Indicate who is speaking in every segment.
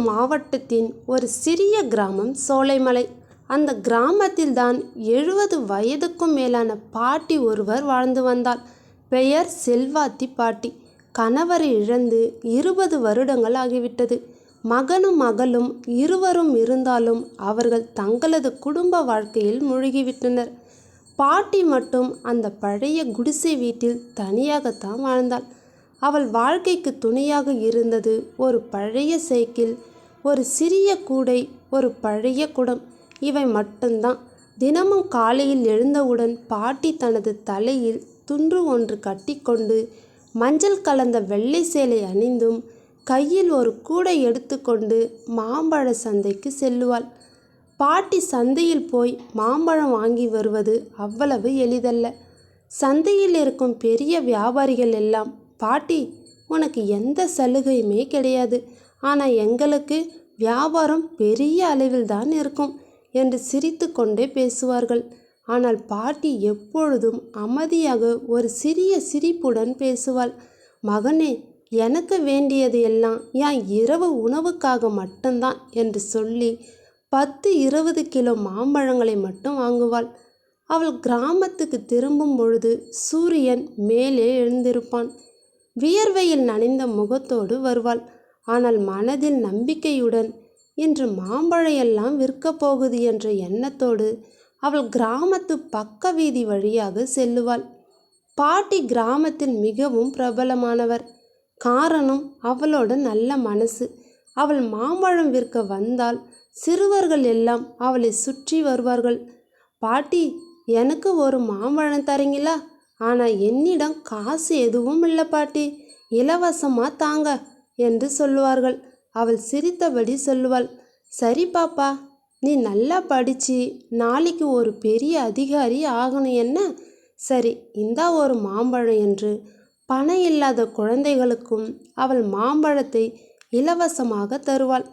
Speaker 1: மாவட்டத்தின் ஒரு சிறிய கிராமம் சோலைமலை. அந்த கிராமத்தில்தான் 70 வயதுக்கும் மேலான பாட்டி ஒருவர் வாழ்ந்து வந்தார். பெயர் செல்வாத்தி பாட்டி. கணவரை இழந்து 20 வருடங்கள் ஆகிவிட்டது. மகனும் மகளும் இருவரும் இருந்தாலும் அவர்கள் தங்களது குடும்ப வாழ்க்கையில் மூழ்கிவிட்டனர். பாட்டி மட்டும் அந்த பழைய குடிசை வீட்டில் தனியாகத்தான் வாழ்ந்தாள். அவள் வாழ்க்கைக்கு துணையாக இருந்தது ஒரு பழைய சைக்கிள், ஒரு சிறிய கூடை, ஒரு பழைய குடம். இவை மட்டும்தான். தினமும் காலையில் எழுந்தவுடன் பாட்டி தனது தலையில் துண்டு ஒன்று கட்டிக்கொண்டு மஞ்சள் கலந்த வெள்ளை சேலை அணிந்தும் கையில் ஒரு கூடை எடுத்துக்கொண்டு மாம்பழ சந்தைக்கு செல்லுவாள். பாட்டி சந்தையில் போய் மாம்பழம் வாங்கி வருவது அவ்வளவு எளிதல்ல. சந்தையில் இருக்கும் பெரிய வியாபாரிகள் எல்லாம், பாட்டி, உனக்கு எந்த சலுகையுமே கிடையாது, ஆனால் எங்களுக்கு வியாபாரம் பெரிய அளவில் தான் இருக்கும் என்று சிரித்து கொண்டே பேசுவார்கள். ஆனால் பாட்டி எப்பொழுதும் அமைதியாக ஒரு சிறிய சிரிப்புடன் பேசுவாள். மகனே, எனக்கு வேண்டியது எல்லாம் என் இரவு உணவுக்காக மட்டும்தான் என்று சொல்லி 10-20 கிலோ மாம்பழங்களை மட்டும் வாங்குவாள். அவள் கிராமத்துக்கு திரும்பும் பொழுது சூரியன் மேலே எழுந்திருப்பான். வியர்வையில் நனைந்த முகத்தோடு வருவாள். ஆனால் மனதில் நம்பிக்கையுடன் இன்று மாம்பழம் எல்லாம் விற்கப் போகுது என்ற எண்ணத்தோடு அவள் கிராமத்து பக்க வீதி வழியாக செல்லுவாள். பாட்டி கிராமத்தில் மிகவும் பிரபலமானவர். காரணம் அவளோட நல்ல மனசு. அவள் மாம்பழம் விற்க வந்தால் சிறுவர்கள் எல்லாம் அவளை சுற்றி வருவார்கள். பாட்டி, எனக்கு ஒரு மாம்பழம் தரீங்களா? ஆனால் என்னிடம் காசு எதுவும் இல்லை பாட்டி, இலவசமாக தாங்க என்று சொல்லுவார்கள். அவள் சிரித்தபடி சொல்லுவாள், சரி பாப்பா, நீ நல்லா படித்து நாளைக்கு ஒரு பெரிய அதிகாரி ஆகணும் என்ன? சரி, இந்தா ஒரு மாம்பழம் என்று பணம் இல்லாத குழந்தைகளுக்கும் அவள் மாம்பழத்தை இலவசமாக தருவாள்.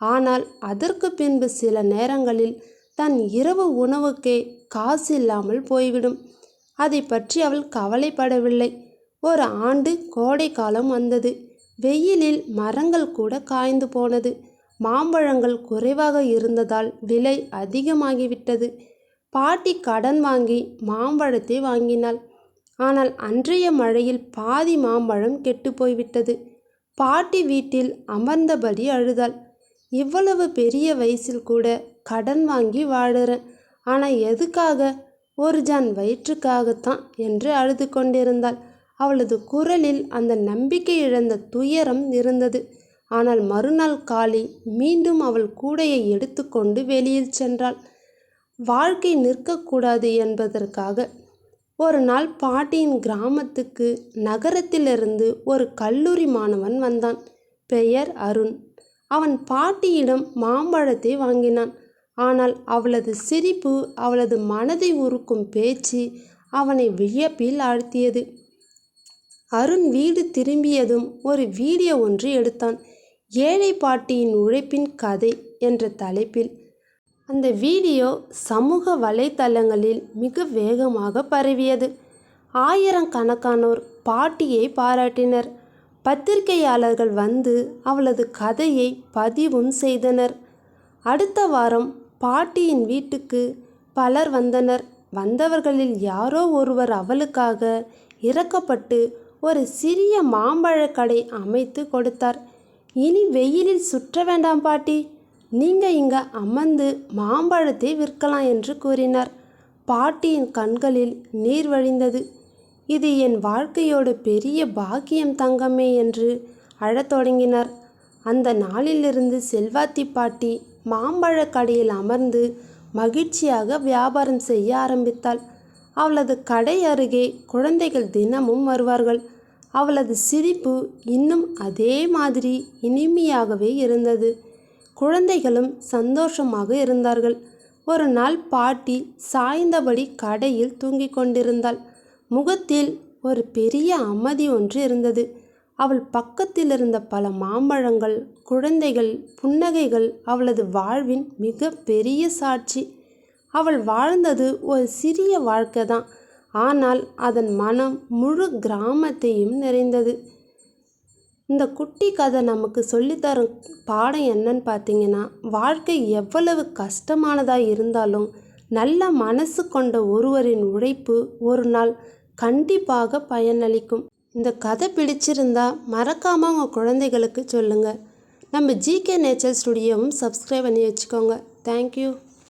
Speaker 1: ஆனால் அதற்கு பின்பு சில நேரங்களில் தன் இரவு உணவுக்கே காசு இல்லாமல் போய்விடும். அதை பற்றி அவள் கவலைப்படவில்லை. ஒரு ஆண்டு கோடை காலம் வந்தது. வெயிலில் மரங்கள் கூட காய்ந்து போனது. மாம்பழங்கள் குறைவாக இருந்ததால் விலை அதிகமாகிவிட்டது. பாட்டி கடன் வாங்கி மாம்பழத்தை வாங்கினாள். ஆனால் அன்றைய மழையில் பாதி மாம்பழம் கெட்டு போய்விட்டது. பாட்டி வீட்டில் அமர்ந்தபடி அழுதாள். இவ்வளவு பெரிய வயசில் கூட கடன் வாங்கி வாழுறேன், ஆனால் எதுக்காக? ஒரு ஜான் வயிற்றுக்காகத்தான் என்று அழுது கொண்டிருந்தாள். அவளது குரலில் அந்த நம்பிக்கை இழந்த துயரம் இருந்தது. ஆனால் மறுநாள் காலை மீண்டும் அவள் கூடையை எடுத்துக்கொண்டு வெளியில் சென்றாள். வாழ்க்கை நிற்கக்கூடாது என்பதற்காக. ஒரு நாள் பாட்டியின் கிராமத்துக்கு நகரத்திலிருந்து ஒரு கல்லூரி மாணவன் வந்தான். பெயர் அருண். அவன் பாட்டியிடம் மாம்பழத்தை வாங்கினான். ஆனால் அவளது சிரிப்பு, அவளது மனதை உருக்கும் பேச்சு அவனை வியப்பில் ஆழ்த்தியது. அருண் வீடு திரும்பியதும் ஒரு வீடியோ ஒன்று எடுத்தான். ஏழை பாட்டியின் உழைப்பின் கதை என்ற தலைப்பில். அந்த வீடியோ சமூக வலைத்தளங்களில் மிக வேகமாக பரவியது. ஆயிரக்கணக்கானோர் பாட்டியை பாராட்டினர். பத்திரிகையாளர்கள் வந்து அவளது கதையை பதிவும் செய்தனர். அடுத்த வாரம் பாட்டியின் வீட்டுக்கு பலர் வந்தனர். வந்தவர்களில் யாரோ ஒருவர் அவளுக்காக இறக்கப்பட்டு ஒரு சிறிய மாம்பழக் கடை அமைத்து கொடுத்தார். இனி வெயிலில் சுற்ற வேண்டாம் பாட்டி, நீங்கள் இங்கே அமர்ந்து மாம்பழத்தை விற்கலாம் என்று கூறினார். பாட்டியின் கண்களில் நீர் வழிந்தது. இது என் வாழ்க்கையோட பெரிய பாக்கியம் தங்கமே என்று அழத் தொடங்கினார். அந்த நாளிலிருந்து செல்வாத்தி பாட்டி மாம்பழக் கடையில் அமர்ந்து மகிழ்ச்சியாக வியாபாரம் செய்ய ஆரம்பித்தாள். அவளது கடை அருகே குழந்தைகள் தினமும் வருவார்கள். அவளது சிரிப்பு இன்னும் அதே மாதிரி இனிமையாகவே இருந்தது. குழந்தைகளும் சந்தோஷமாக இருந்தார்கள். ஒரு நாள் பாட்டி சாய்ந்தபடி கடையில் தூங்கிக் கொண்டிருந்தாள். முகத்தில் ஒரு பெரிய அமைதி ஒன்று இருந்தது. அவள் பக்கத்தில் இருந்த பல மாம்பழங்கள், குழந்தைகள், புன்னகைகள் அவளது வாழ்வின் மிக பெரிய சாட்சி. அவள் வாழ்ந்தது ஒரு சிறிய வாழ்க்கை தான், ஆனால் அதன் மனம் முழு கிராமத்தையும் நிறைந்தது. இந்த குட்டி கதை நமக்கு சொல்லித்தரும் பாடம் என்னன்னு பார்த்தீங்கன்னா, வாழ்க்கை எவ்வளவு கஷ்டமானதாக இருந்தாலும் நல்ல மனசு கொண்ட ஒருவரின் உழைப்பு ஒரு நாள் கண்டிப்பாக பயனளிக்கும். இந்த கதை பிடிச்சிருந்தா மறக்காமல் உங்கள் குழந்தைகளுக்கு சொல்லுங்கள். நம்ம ஜிகே நேச்சர் ஸ்டுடியோவும் சப்ஸ்கிரைப் பண்ணி வச்சுக்கோங்க. தேங்க்யூ.